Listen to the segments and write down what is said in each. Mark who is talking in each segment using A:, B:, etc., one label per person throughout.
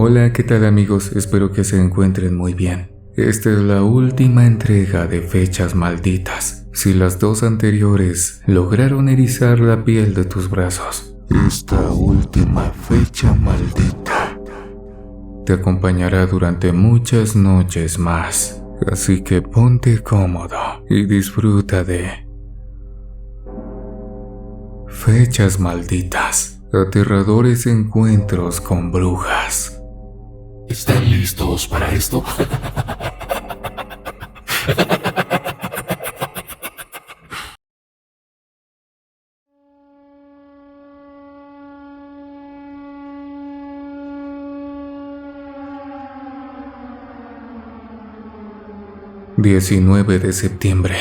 A: Hola, ¿qué tal amigos? Espero que se encuentren muy bien. Esta es la última entrega de Fechas Malditas. Si las dos anteriores lograron erizar la piel de tus brazos, esta última fecha maldita te acompañará durante muchas noches más. Así que ponte cómodo y disfruta de Fechas Malditas, aterradores encuentros con brujas.
B: ¿Están listos para esto?
A: ...19 de septiembre.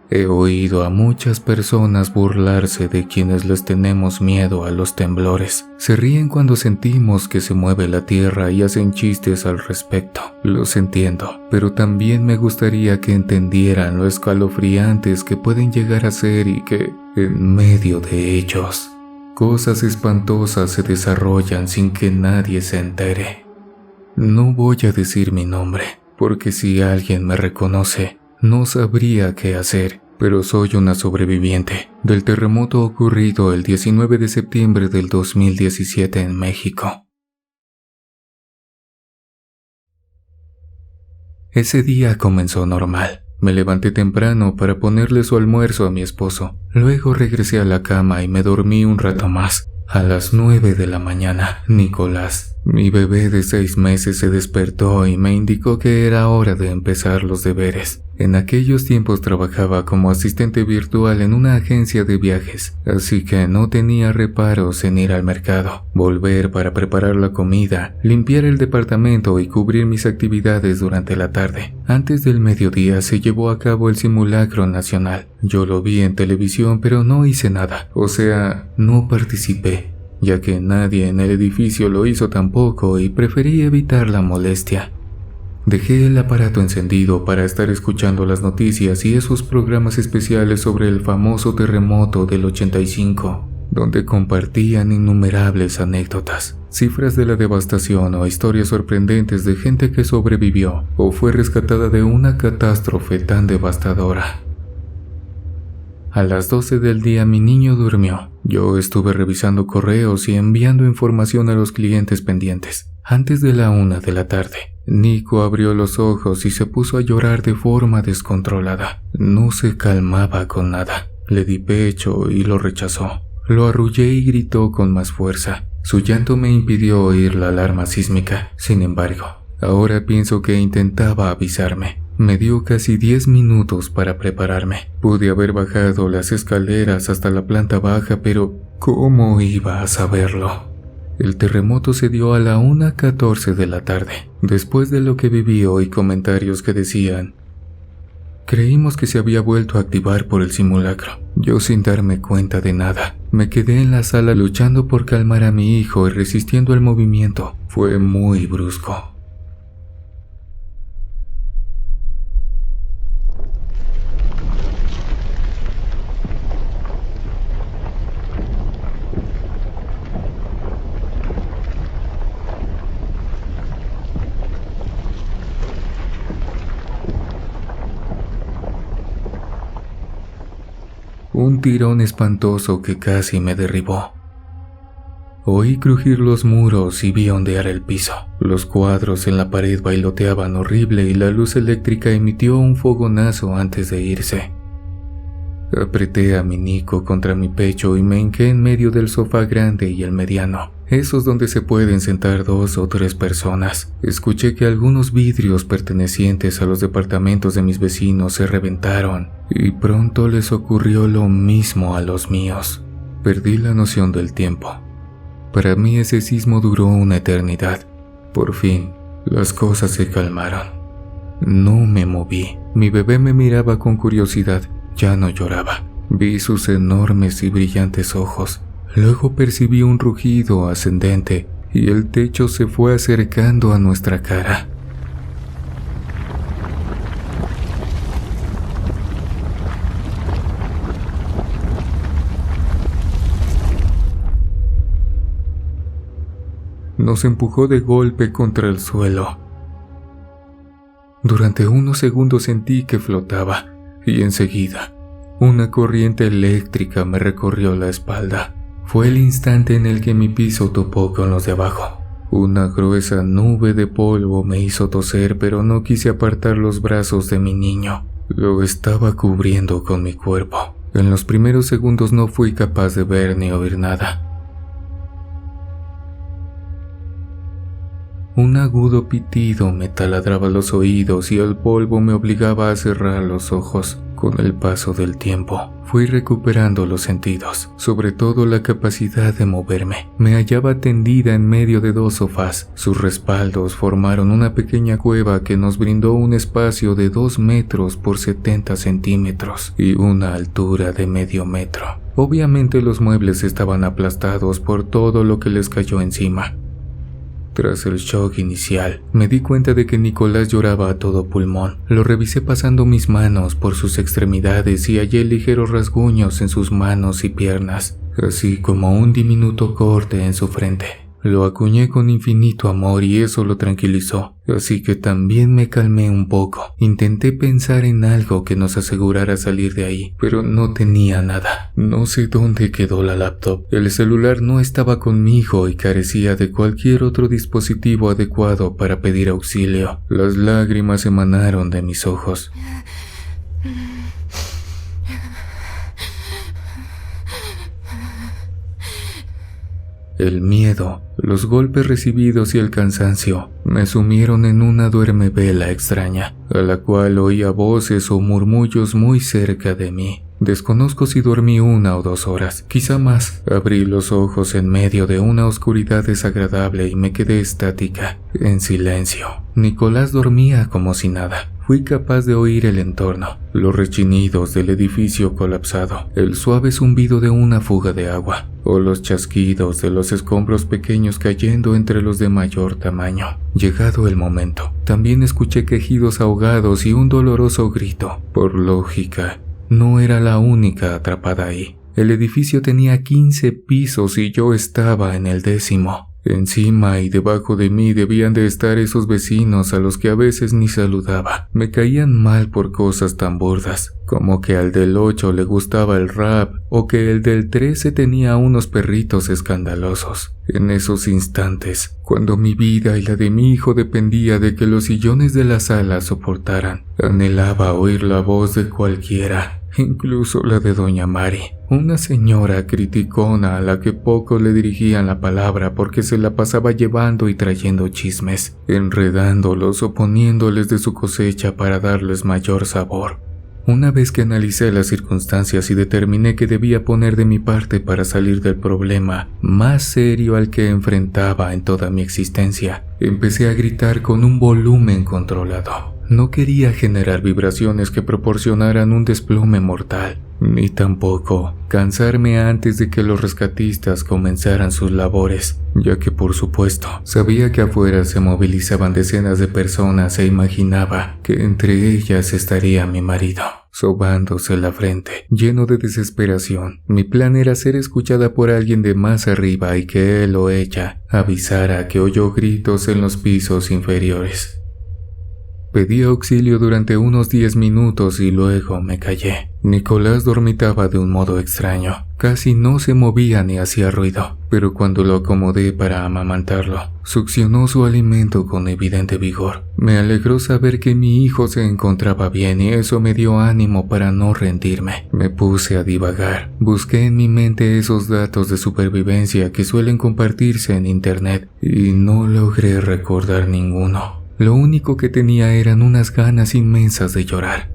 A: He oído a muchas personas burlarse de quienes les tenemos miedo a los temblores. Se ríen cuando sentimos que se mueve la tierra y hacen chistes al respecto. Los entiendo, pero también me gustaría que entendieran lo escalofriantes que pueden llegar a ser y que, en medio de ellos, cosas espantosas se desarrollan sin que nadie se entere. No voy a decir mi nombre, porque si alguien me reconoce, no sabría qué hacer, pero soy una sobreviviente del terremoto ocurrido el 19 de septiembre del 2017 en México. Ese día comenzó normal. Me levanté temprano para ponerle su almuerzo a mi esposo. Luego regresé a la cama y me dormí un rato más. A las 9 de la mañana, Nicolás, mi bebé de 6 meses, se despertó y me indicó que era hora de empezar los deberes. En aquellos tiempos trabajaba como asistente virtual en una agencia de viajes, así que no tenía reparos en ir al mercado, volver para preparar la comida, limpiar el departamento y cubrir mis actividades durante la tarde. Antes del mediodía se llevó a cabo el simulacro nacional. Yo lo vi en televisión, pero no hice nada, o sea, no participé, ya que nadie en el edificio lo hizo tampoco y preferí evitar la molestia. Dejé el aparato encendido para estar escuchando las noticias y esos programas especiales sobre el famoso terremoto del 85, donde compartían innumerables anécdotas, cifras de la devastación o historias sorprendentes de gente que sobrevivió o fue rescatada de una catástrofe tan devastadora. A las 12 del día mi niño durmió. Yo estuve revisando correos y enviando información a los clientes pendientes. Antes de la 1 de la tarde, Nico abrió los ojos y se puso a llorar de forma descontrolada. No se calmaba con nada. Le di pecho y lo rechazó. Lo arrullé y gritó con más fuerza. Su llanto me impidió oír la alarma sísmica. Sin embargo, ahora pienso que intentaba avisarme. Me dio casi 10 minutos para prepararme. Pude haber bajado las escaleras hasta la planta baja, pero ¿cómo iba a saberlo? El terremoto se dio a la 1:14 de la tarde. Después de lo que viví oí comentarios que decían: creímos que se había vuelto a activar por el simulacro. Yo, sin darme cuenta de nada, me quedé en la sala luchando por calmar a mi hijo y resistiendo el movimiento. Fue muy brusco. Un tirón espantoso que casi me derribó. Oí crujir los muros y vi ondear el piso. Los cuadros en la pared bailoteaban horrible y la luz eléctrica emitió un fogonazo antes de irse. Apreté a mi Nico contra mi pecho y me hinqué en medio del sofá grande y el mediano, esos donde se pueden sentar 2 o 3 personas. Escuché que algunos vidrios pertenecientes a los departamentos de mis vecinos se reventaron y pronto les ocurrió lo mismo a los míos. Perdí la noción del tiempo. Para mí ese sismo duró una eternidad. Por fin, las cosas se calmaron. No me moví. Mi bebé me miraba con curiosidad. Ya no lloraba. Vi sus enormes y brillantes ojos. Luego percibí un rugido ascendente y el techo se fue acercando a nuestra cara. nos empujó de golpe contra el suelo. Durante unos segundos sentí que flotaba y enseguida una corriente eléctrica me recorrió la espalda. Fue el instante en el que mi piso topó con los de abajo. Una gruesa nube de polvo me hizo toser, pero no quise apartar los brazos de mi niño. Lo estaba cubriendo con mi cuerpo. En los primeros segundos no fui capaz de ver ni oír nada. Un agudo pitido me taladraba los oídos y el polvo me obligaba a cerrar los ojos. Con el paso del tiempo, fui recuperando los sentidos, sobre todo la capacidad de moverme. Me hallaba tendida en medio de 2 sofás. Sus respaldos formaron una pequeña cueva que nos brindó un espacio de 2 metros por 70 centímetros y una altura de medio metro. Obviamente los muebles estaban aplastados por todo lo que les cayó encima. Tras el shock inicial, me di cuenta de que Nicolás lloraba a todo pulmón. Lo revisé pasando mis manos por sus extremidades y hallé ligeros rasguños en sus manos y piernas, así como un diminuto corte en su frente. Lo acuñé con infinito amor y eso lo tranquilizó, así que también me calmé un poco. Intenté pensar en algo que nos asegurara salir de ahí, pero no tenía nada. No sé dónde quedó la laptop. El celular no estaba conmigo y carecía de cualquier otro dispositivo adecuado para pedir auxilio. Las lágrimas emanaron de mis ojos. El miedo, los golpes recibidos y el cansancio me sumieron en una duermevela extraña, a la cual oía voces o murmullos muy cerca de mí. Desconozco si dormí 1 o 2 horas, quizá más. Abrí los ojos en medio de una oscuridad desagradable y me quedé estática, en silencio. Nicolás dormía como si nada. Fui capaz de oír el entorno, los rechinidos del edificio colapsado, el suave zumbido de una fuga de agua, o los chasquidos de los escombros pequeños cayendo entre los de mayor tamaño. Llegado el momento, también escuché quejidos ahogados y un doloroso grito. Por lógica, no era la única atrapada ahí. El edificio tenía 15 pisos y yo estaba en el 10º. Encima y debajo de mí debían de estar esos vecinos a los que a veces ni saludaba. Me caían mal por cosas tan burdas, como que al del 8 le gustaba el rap o que el del 13 tenía unos perritos escandalosos. En esos instantes, cuando mi vida y la de mi hijo dependía de que los sillones de la sala soportaran, anhelaba oír la voz de cualquiera, incluso la de doña Mari, una señora criticona a la que poco le dirigían la palabra porque se la pasaba llevando y trayendo chismes, enredándolos o poniéndoles de su cosecha para darles mayor sabor. Una vez que analicé las circunstancias y determiné que debía poner de mi parte para salir del problema más serio al que enfrentaba en toda mi existencia, empecé a gritar con un volumen controlado. No quería generar vibraciones que proporcionaran un desplome mortal, ni tampoco cansarme antes de que los rescatistas comenzaran sus labores, ya que por supuesto sabía que afuera se movilizaban decenas de personas e imaginaba que entre ellas estaría mi marido, sobándose la frente, lleno de desesperación. Mi plan era ser escuchada por alguien de más arriba y que él o ella avisara que oyó gritos en los pisos inferiores. Pedí auxilio durante unos 10 minutos y luego me callé. Nicolás dormitaba de un modo extraño. Casi no se movía ni hacía ruido, pero cuando lo acomodé para amamantarlo, succionó su alimento con evidente vigor. Me alegró saber que mi hijo se encontraba bien y eso me dio ánimo para no rendirme. Me puse a divagar. Busqué en mi mente esos datos de supervivencia que suelen compartirse en internet y no logré recordar ninguno. Lo único que tenía eran unas ganas inmensas de llorar.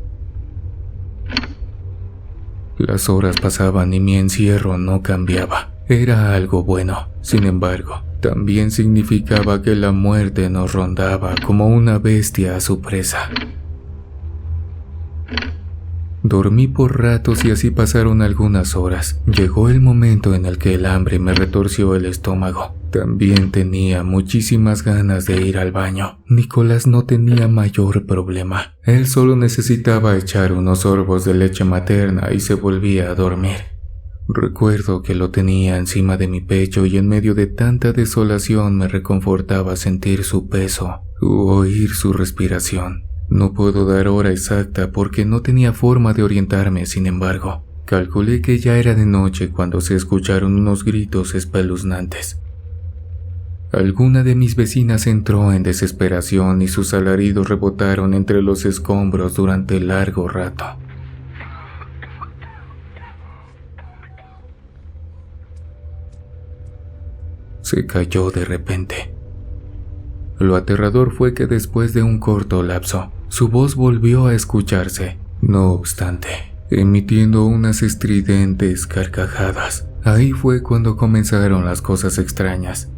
A: Las horas pasaban y mi encierro no cambiaba. Era algo bueno. Sin embargo, también significaba que la muerte nos rondaba como una bestia a su presa. Dormí por ratos y así pasaron algunas horas. Llegó el momento en el que el hambre me retorció el estómago. También tenía muchísimas ganas de ir al baño. Nicolás no tenía mayor problema. Él solo necesitaba echar unos sorbos de leche materna y se volvía a dormir. Recuerdo que lo tenía encima de mi pecho y en medio de tanta desolación me reconfortaba sentir su peso u oír su respiración. No puedo dar hora exacta porque no tenía forma de orientarme, sin embargo. Calculé que ya era de noche cuando se escucharon unos gritos espeluznantes. Alguna de mis vecinas entró en desesperación y sus alaridos rebotaron entre los escombros durante largo rato. Se cayó de repente. Lo aterrador fue que después de un corto lapso, su voz volvió a escucharse. No obstante, emitiendo unas estridentes carcajadas. Ahí fue cuando comenzaron las cosas extrañas.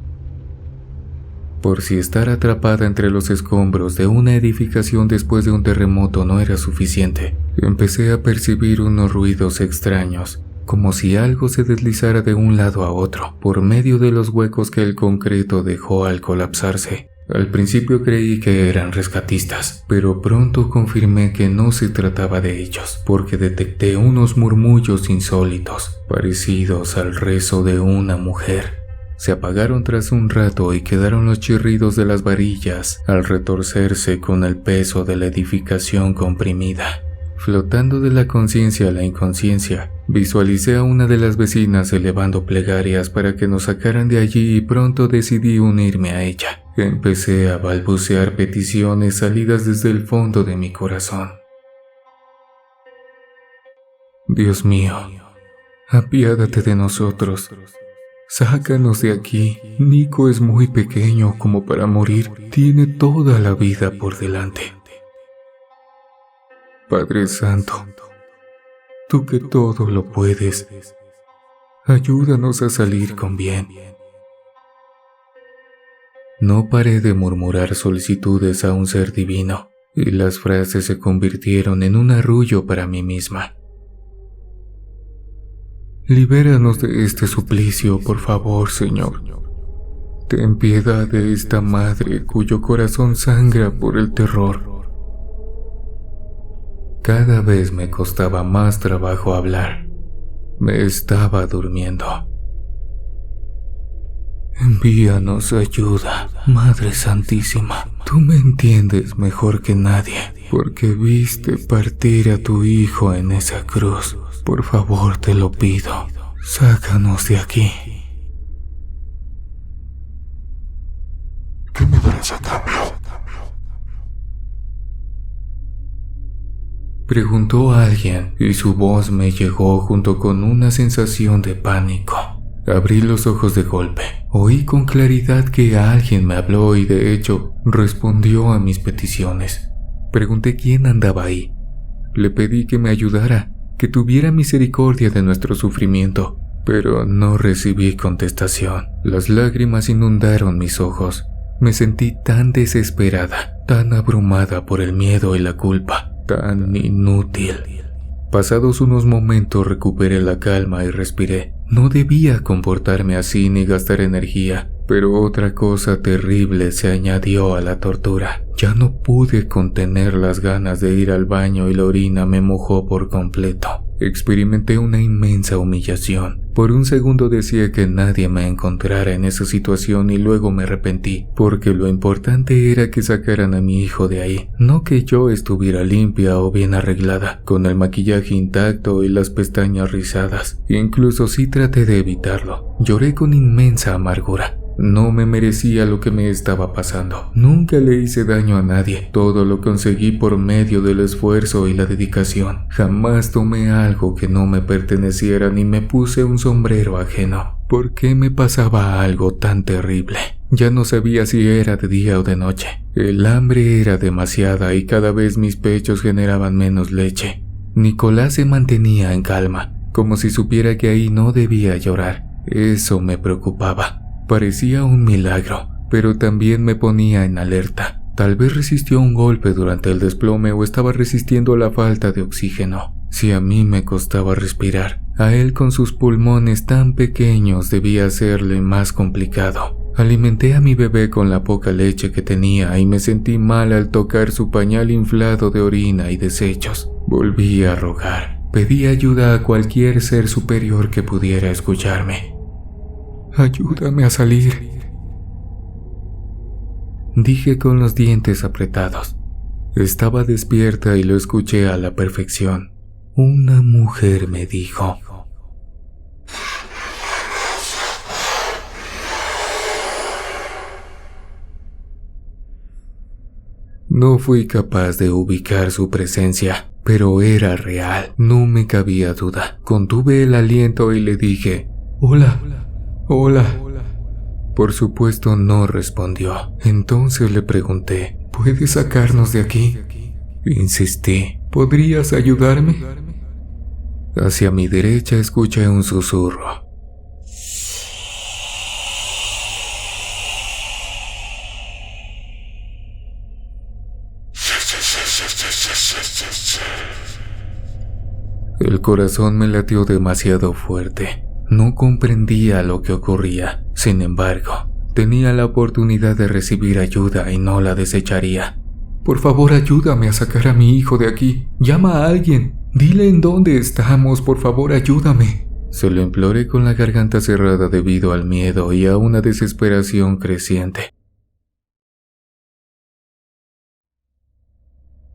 A: Por si estar atrapada entre los escombros de una edificación después de un terremoto no era suficiente, empecé a percibir unos ruidos extraños, como si algo se deslizara de un lado a otro, por medio de los huecos que el concreto dejó al colapsarse. Al principio creí que eran rescatistas, pero pronto confirmé que no se trataba de ellos, porque detecté unos murmullos insólitos, parecidos al rezo de una mujer. Se apagaron tras un rato y quedaron los chirridos de las varillas al retorcerse con el peso de la edificación comprimida. Flotando de la conciencia a la inconsciencia, visualicé a una de las vecinas elevando plegarias para que nos sacaran de allí y pronto decidí unirme a ella. Empecé a balbucear peticiones salidas desde el fondo de mi corazón. Dios mío, apiádate de nosotros. Sácanos de aquí. Nico es muy pequeño como para morir. Tiene toda la vida por delante. Padre Santo, tú que todo lo puedes, ayúdanos a salir con bien. No paré de murmurar solicitudes a un ser divino, y las frases se convirtieron en un arrullo para mí misma. Libéranos de este suplicio, por favor, Señor. Ten piedad de esta madre cuyo corazón sangra por el terror. Cada vez me costaba más trabajo hablar. Me estaba durmiendo. Envíanos ayuda, Madre Santísima. Tú me entiendes mejor que nadie, porque viste partir a tu hijo en esa cruz. Por favor, te lo pido. Sácanos de aquí.
B: ¿Qué me darás a cambio?
A: Preguntó alguien y su voz me llegó junto con una sensación de pánico. Abrí los ojos de golpe. Oí con claridad que alguien me habló y de hecho respondió a mis peticiones. Pregunté quién andaba ahí. Le pedí que me ayudara, que tuviera misericordia de nuestro sufrimiento, pero no recibí contestación. Las lágrimas inundaron mis ojos. Me sentí tan desesperada, tan abrumada por el miedo y la culpa, tan inútil. Pasados unos momentos recuperé la calma y respiré. No debía comportarme así ni gastar energía, pero otra cosa terrible se añadió a la tortura. Ya no pude contener las ganas de ir al baño y la orina me mojó por completo. Experimenté una inmensa humillación. Por un segundo decía que nadie me encontrara en esa situación y luego me arrepentí, porque lo importante era que sacaran a mi hijo de ahí, no que yo estuviera limpia o bien arreglada, con el maquillaje intacto y las pestañas rizadas. Incluso sí traté de evitarlo. Lloré con inmensa amargura. No me merecía lo que me estaba pasando. Nunca le hice daño a nadie. Todo lo conseguí por medio del esfuerzo y la dedicación. Jamás tomé algo que no me perteneciera ni me puse un sombrero ajeno. ¿Por qué me pasaba algo tan terrible? Ya no sabía si era de día o de noche. El hambre era demasiada y cada vez mis pechos generaban menos leche. Nicolás se mantenía en calma, como si supiera que ahí no debía llorar. Eso me preocupaba. Parecía un milagro, pero también me ponía en alerta. Tal vez resistió un golpe durante el desplome o estaba resistiendo la falta de oxígeno. Si a mí me costaba respirar, a él con sus pulmones tan pequeños debía hacerle más complicado. Alimenté a mi bebé con la poca leche que tenía y me sentí mal al tocar su pañal inflado de orina y desechos. Volví a rogar. Pedí ayuda a cualquier ser superior que pudiera escucharme. «Ayúdame a salir», dije con los dientes apretados. Estaba despierta y lo escuché a la perfección. Una mujer me dijo: No fui capaz de ubicar su presencia, pero era real, no me cabía duda. Contuve el aliento y le dije: «Hola, hola». Por supuesto no respondió. Entonces le pregunté: «¿Puedes sacarnos de aquí?». Insistí: «¿Podrías ayudarme?». Hacia mi derecha escuché un susurro. El corazón me latió demasiado fuerte. No comprendía lo que ocurría. Sin embargo, tenía la oportunidad de recibir ayuda y no la desecharía. «Por favor, ayúdame a sacar a mi hijo de aquí. Llama a alguien. Dile en dónde estamos. Por favor, ayúdame». Se lo imploré con la garganta cerrada debido al miedo y a una desesperación creciente.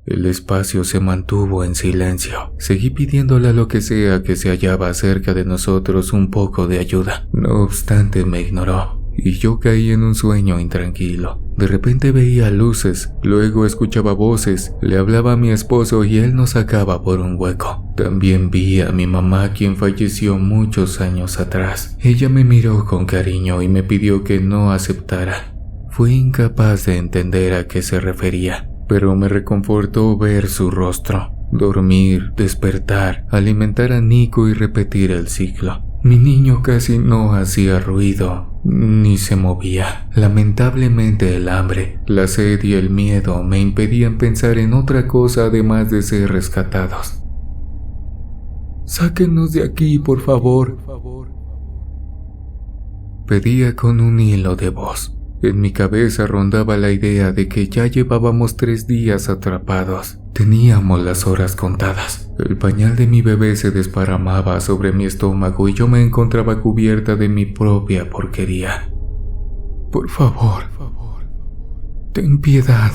A: El espacio se mantuvo en silencio. Seguí pidiéndole a lo que sea que se hallaba cerca de nosotros un poco de ayuda. No obstante, me ignoró, y yo caí en un sueño intranquilo. De repente veía luces, luego escuchaba voces, le hablaba a mi esposo y él nos sacaba por un hueco. También vi a mi mamá, quien falleció muchos años atrás. Ella me miró con cariño y me pidió que no aceptara. Fui incapaz de entender a qué se refería, pero me reconfortó ver su rostro. Dormir, despertar, alimentar a Nico y repetir el ciclo. Mi niño casi no hacía ruido, ni se movía. Lamentablemente el hambre, la sed y el miedo me impedían pensar en otra cosa además de ser rescatados. «Sáquenos de aquí, por favor», pedía con un hilo de voz. En mi cabeza rondaba la idea de que ya llevábamos 3 días atrapados. Teníamos las horas contadas. El pañal de mi bebé se desparramaba sobre mi estómago y yo me encontraba cubierta de mi propia porquería. «Por favor, ten piedad.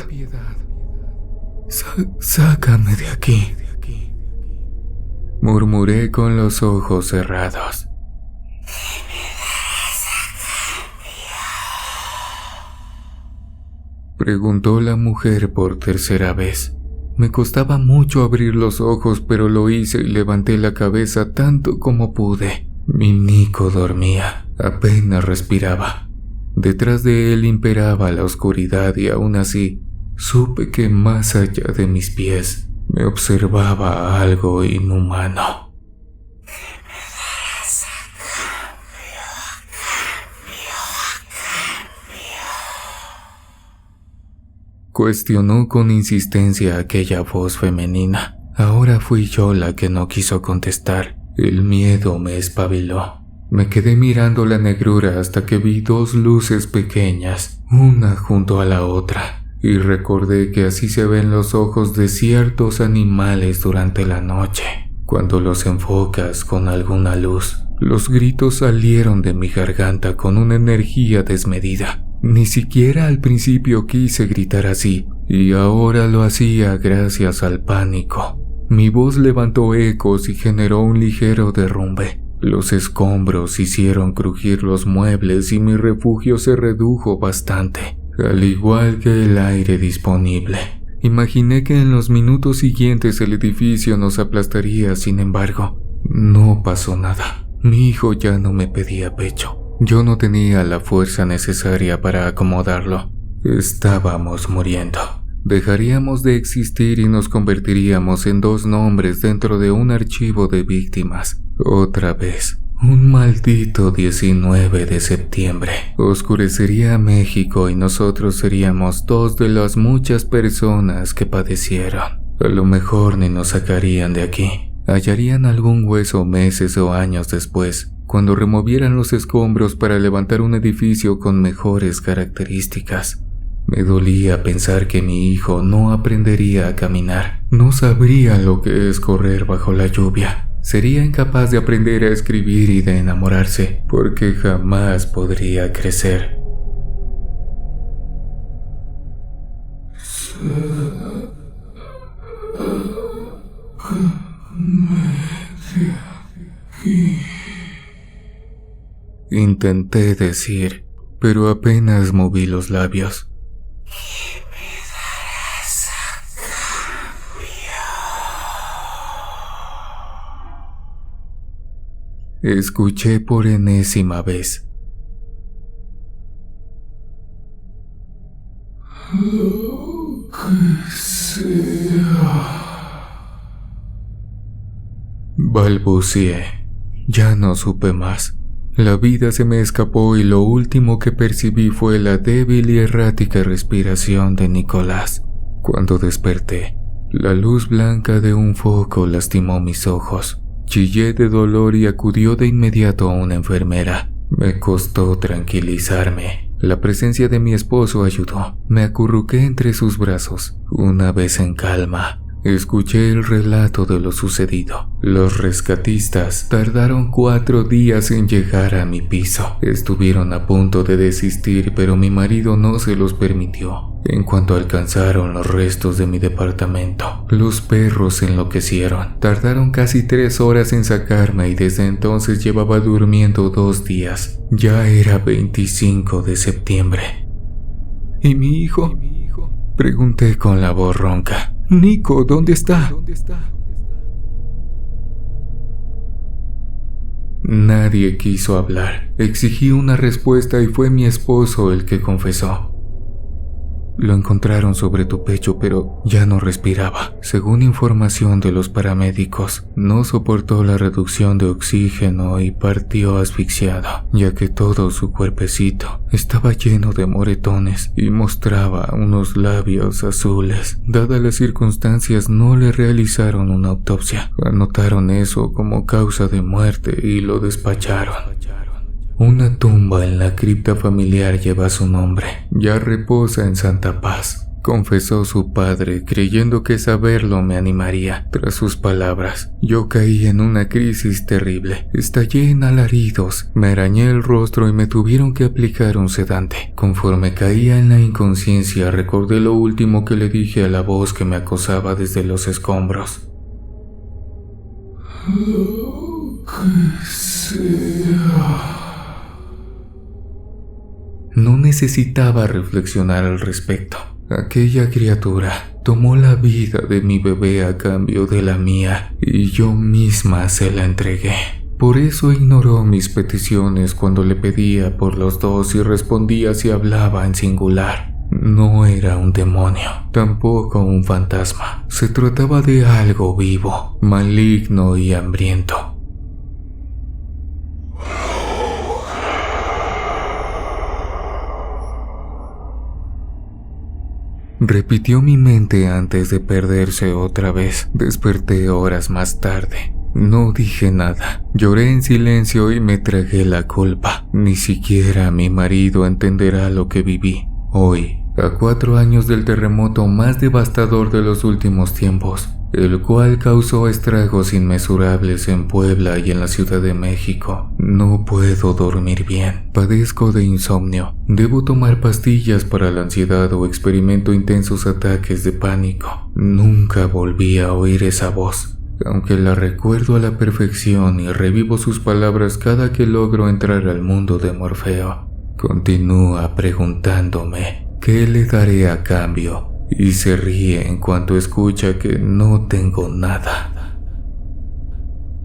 A: Sácame de aquí», murmuré con los ojos cerrados. Preguntó la mujer por tercera vez. Me costaba mucho abrir los ojos, pero lo hice y levanté la cabeza tanto como pude. Mi Nico dormía, apenas respiraba. Detrás de él imperaba la oscuridad y aún así supe que más allá de mis pies me observaba algo inhumano. Cuestionó con insistencia aquella voz femenina. Ahora fui yo la que no quiso contestar. El miedo me espabiló. Me quedé mirando la negrura hasta que vi 2 luces pequeñas, una junto a la otra, y recordé que así se ven los ojos de ciertos animales durante la noche, cuando los enfocas con alguna luz. Los gritos salieron de mi garganta con una energía desmedida. Ni siquiera al principio quise gritar así, y ahora lo hacía gracias al pánico. Mi voz levantó ecos y generó un ligero derrumbe. Los escombros hicieron crujir los muebles y mi refugio se redujo bastante, al igual que el aire disponible. Imaginé que en los minutos siguientes el edificio nos aplastaría, sin embargo, no pasó nada. Mi hijo ya no me pedía pecho. Yo no tenía la fuerza necesaria para acomodarlo. Estábamos muriendo. Dejaríamos de existir y nos convertiríamos en 2 nombres dentro de un archivo de víctimas. Otra vez, un maldito 19 de septiembre. Oscurecería México y nosotros seríamos 2 de las muchas personas que padecieron. A lo mejor ni nos sacarían de aquí. Hallarían algún hueso meses o años después, cuando removieran los escombros para levantar un edificio con mejores características. Me dolía pensar que mi hijo no aprendería a caminar, no sabría lo que es correr bajo la lluvia, sería incapaz de aprender a escribir y de enamorarse, porque jamás podría crecer. Intenté decir, pero apenas moví los labios. Escuché por enésima vez. Lo que sea. Balbuceé. Ya no supe más. La vida se me escapó y lo último que percibí fue la débil y errática respiración de Nicolás. Cuando desperté, la luz blanca de un foco lastimó mis ojos. Chillé de dolor y acudió de inmediato a una enfermera. Me costó tranquilizarme. La presencia de mi esposo ayudó. Me acurruqué entre sus brazos. Una vez en calma, escuché el relato de lo sucedido. Los rescatistas tardaron 4 días en llegar a mi piso. Estuvieron a punto de desistir, pero mi marido no se los permitió. En cuanto alcanzaron los restos de mi departamento, los perros enloquecieron. Tardaron casi 3 horas en sacarme y desde entonces llevaba durmiendo 2 días. Ya era 25 de septiembre. ¿Y mi hijo? Pregunté con la voz ronca. Nico, ¿dónde está? Nadie quiso hablar. Exigí una respuesta y fue mi esposo el que confesó. Lo encontraron sobre tu pecho, pero ya no respiraba. Según información de los paramédicos, no soportó la reducción de oxígeno y partió asfixiado, ya que todo su cuerpecito estaba lleno de moretones y mostraba unos labios azules. Dadas las circunstancias, no le realizaron una autopsia. Anotaron eso como causa de muerte y lo despacharon. Una tumba en la cripta familiar lleva su nombre. Ya reposa en santa paz, confesó su padre, creyendo que saberlo me animaría. Tras sus palabras, yo caí en una crisis terrible. Estallé en alaridos, me arañé el rostro y me tuvieron que aplicar un sedante. Conforme caía en la inconsciencia, recordé lo último que le dije a la voz que me acosaba desde los escombros. Lo que sea. No necesitaba reflexionar al respecto. Aquella criatura tomó la vida de mi bebé a cambio de la mía y yo misma se la entregué. Por eso ignoró mis peticiones cuando le pedía por los dos y respondía si hablaba en singular. No era un demonio, tampoco un fantasma. Se trataba de algo vivo, maligno y hambriento. Repitió mi mente antes de perderse otra vez. Desperté horas más tarde. No dije nada. Lloré en silencio y me tragué la culpa. Ni siquiera mi marido entenderá lo que viví. Hoy, a 4 años del terremoto más devastador de los últimos tiempos, el cual causó estragos inmensurables en Puebla y en la Ciudad de México, no puedo dormir bien. Padezco de insomnio. Debo tomar pastillas para la ansiedad o experimento intensos ataques de pánico. Nunca volví a oír esa voz, aunque la recuerdo a la perfección y revivo sus palabras cada que logro entrar al mundo de Morfeo. Continúa preguntándome qué le daré a cambio. Y se ríe en cuanto escucha que no tengo nada.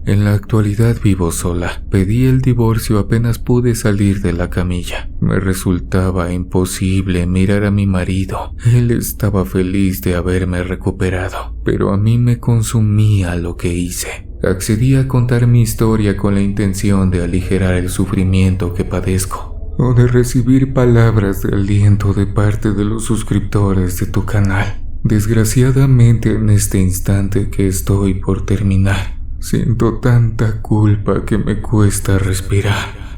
A: En la actualidad vivo sola. Pedí el divorcio apenas pude salir de la camilla. Me resultaba imposible mirar a mi marido. Él estaba feliz de haberme recuperado, pero a mí me consumía lo que hice. Accedí a contar mi historia con la intención de aligerar el sufrimiento que padezco, o de recibir palabras de aliento de parte de los suscriptores de tu canal. Desgraciadamente, en este instante que estoy por terminar, siento tanta culpa que me cuesta respirar.